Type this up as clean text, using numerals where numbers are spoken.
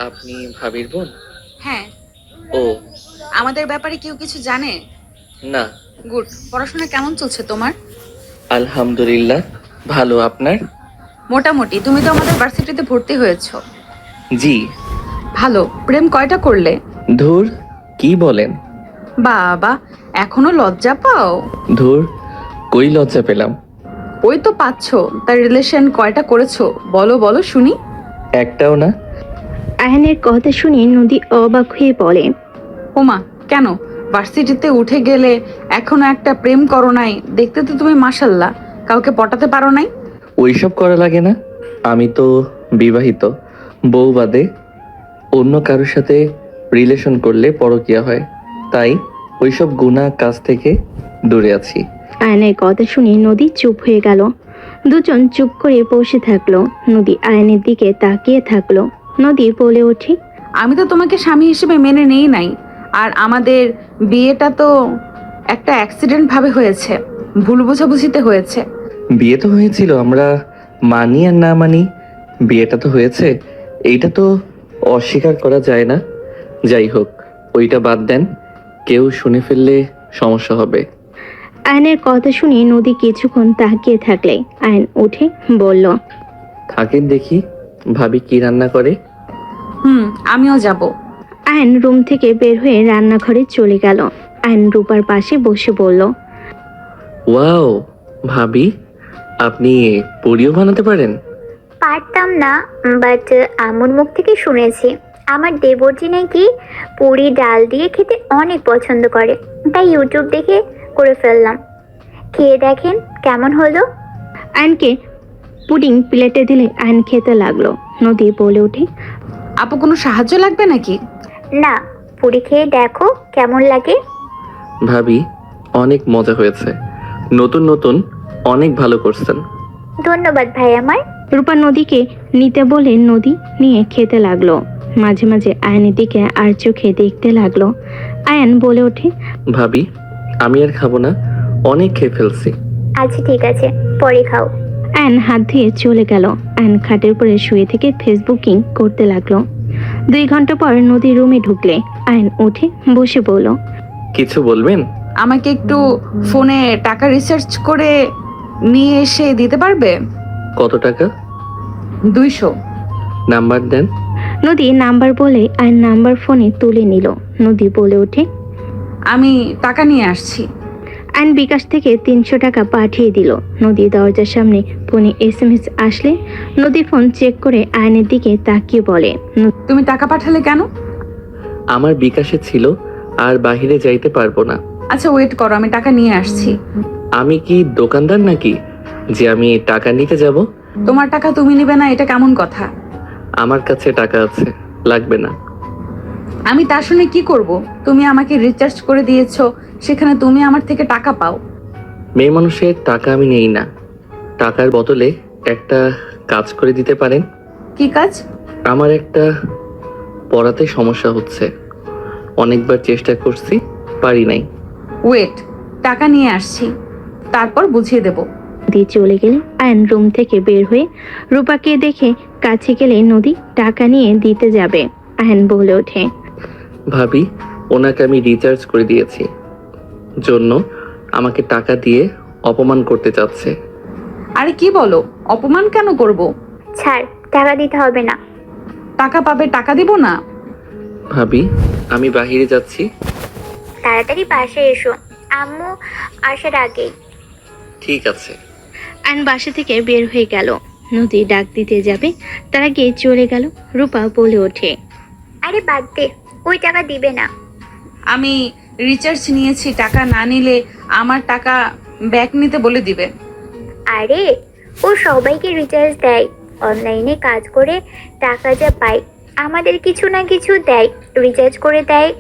আপনি ভাবির বোন? হ্যাঁ। ও। আমাদের ব্যাপারে কেউ কিছু জানে? না। গুড। পড়াশোনা কেমন চলছে তোমার? আলহামদুলিল্লাহ, ভালো। আপনার? মোটামুটি। তুমি তো আমাদের ভার্সিটিতে ভর্তি হয়েছো। জি। ভালো। প্রেম কয়টা করলে? ধুর, কি বলেন? বাবা, এখনো লজ্জা পাও? ধুর, কই লজ্জা পেলাম? ওই তো পাচ্ছো। তার রিলেশন কয়টা করেছো? বলো বলো শুনি। একটাও না। আয়নের কথা শুনে নদী অবাক হয়ে বলে, ওমা, কেন? ভার্সিটিতে উঠে গেলে এখনো একটা প্রেম করো নাই? দেখতে তো তুমি মাশাল্লাহ, কাউকে পটাতে পারো নাই? ওইসব করা লাগে না। আমি তো বিবাহিত। বউ বাদে অন্য কারোর সাথে রিলেশন করলে পরকীয়া হয়, তাই ওইসব গুনাহ কাজ থেকে দূরে আছি। আয়নের কথা শুনে নদী চুপ হয়ে গেল। দুজন চুপ করে বসে থাকলো। নদী আয়নের দিকে তাকিয়ে থাকলো। নদী বলে ওঠে, আমি তো তোমাকে স্বামী হিসেবে মেনে নেই নাই। আর আমাদের বিয়েটা তো একটা অ্যাক্সিডেন্ট ভাবে হয়েছে, ভুল বোঝাবুঝিতে হয়েছে। বিয়ে তো হয়েছিল, আমরা মানি আর না মানি, বিয়েটা তো হয়েছে, এইটা তো অস্বীকার করা যায় না। যাই হোক, ওইটা বাদ দেন, কেউ শুনে ফেললে সমস্যা হবে। আয়নের কথা শুনে নদী কিছুক্ষণ তাকিয়ে থাকলে আয়ন উঠে বলল, থাকেন দেখি, ভাবি কি রান্না করে। আমিও যাব। আয়ন রুম থেকে বের হয়ে রান্নাঘরে চলে গেল। আয়ন রূপার পাশে বসে বলল, ওয়াও, ভাবি আপনি পুরিও বানাতে পারেন? পারতাম না, বাট আম্মুর মুখ থেকে শুনেছি আমার দেবরজি নাকি পুরি ডাল দিয়ে খেতে অনেক পছন্দ করে, তাই ইউটিউব দেখে করে ফেললাম। খেয়ে দেখেন কেমন হলো। আয়নকে পুডিং প্লেটে দিলে আয়ন খেতে লাগলো। নদী বলে ওঠে, আপু, কোনো সাহায্য লাগবে নাকি? না, পুরি খেয়ে দেখো কেমন লাগে। ভাবি অনেক মজা হয়েছে, নতুন নতুন অনেক ভালো করছেন। ধন্যবাদ ভাই আমার। রূপা নদীকে নিতে বলে নদী নিয়ে খেতে লাগলো। মাঝে মাঝে আয়নের দিকে আর চোখে দেখতে লাগলো। আয়ন বলে ওঠে, ভাবি আমি আর খাবো না, অনেক খেয়ে ফেলছি। আচ্ছা ঠিক আছে, পরে খাও। আয়ন হাত ধুয়ে চলে গেল। আয়ন খাটের উপরে শুয়ে থেকে ফেসবুকিং করতে লাগলো। 2 ঘন্টা পর নদী রুমে ঢুকলে আয়ন উঠে বসে বলল, কিছু বলবেন? আমাকে একটু ফোনে টাকা রিসার্চ করে নিয়ে এসে দিতে পারবে? কত টাকা? 200। নাম্বার দেন। নদী নাম্বার বলে আয়ন নাম্বার ফোনে তুলে নিল। নদী বলে ওঠে, আমি টাকা নিয়ে আসছি। আয়ন বিকাশ থেকে 300 টাকা পাঠিয়ে দিল। নদী দরজার সামনে ফোনে SMS আসলে নদী ফোন চেক করে আয়নের দিকে তাকিয়ে বলে, তুমি টাকা পাঠালে কেন? আমার বিকাশে ছিল, আর বাহিরে যাইতে পারবো না। আচ্ছা ওয়েট করো, আমি টাকা নিয়ে আসছি। আমি কি দোকানদার নাকি যে আমি টাকা নিতে যাব? তোমার টাকা তুমি নিবে না, এটা কেমন কথা? আমার কাছে টাকা আছে, লাগবে না। আমি তা শুনে কি করব? তুমি আমাকে রিচার্জ করে দিয়েছো, সেখানে তুমি আমার থেকে টাকা পাও। মেয়ে মানুষের টাকা আমি নেই না। টাকার বদলে একটা কাজ করে দিতে পারেন? কি কাজ? আমার একটা পড়াতে সমস্যা হচ্ছে, অনেকবার চেষ্টা করছি, পারি নাই। ওয়েট, টাকা নিয়ে আসছি, তারপর বুঝিয়ে দেব। নদী চলে গেলে আয়ন রুম থেকে বের হয়ে রূপাকে দেখে কাছে গেলে নদী টাকা নিয়ে দিতে যাবে। আয়ন বলে ওঠে, ভাবি ওনাকে আমি রিচার্জ করে দিয়েছি জন্য আমাকে টাকা দিয়ে অপমান করতে চাচ্ছে। আরে কি বলো? অপমান কেন করব? ছাড়, টাকা দিতে হবে না। টাকা পাবে, টাকা দিব না? ভাবি আমি বাহিরে যাচ্ছি। তাড়াতাড়ি পাশে এসো, আম্মু আসার আগেই। ঠিক আছে। আয়ন বাসা থেকে বের হয়ে গেল। নদী ডাক দিতে যাবে, তার আগে চলে গেল। রূপা বলে ওঠে, আরে বাদ দে, ওই টাকা দিবে না। আমি রিচার্জ নিয়েছি, টাকা না নিলে আমার টাকা ব্যাক নিতে বলে দিবে। আরে ও সবাইকে রিচার্জ দেয়, অনলাইনে কাজ করে টাকা যা পায় আমাদের কিছু না কিছু দেয়, রিচার্জ করে দেয়।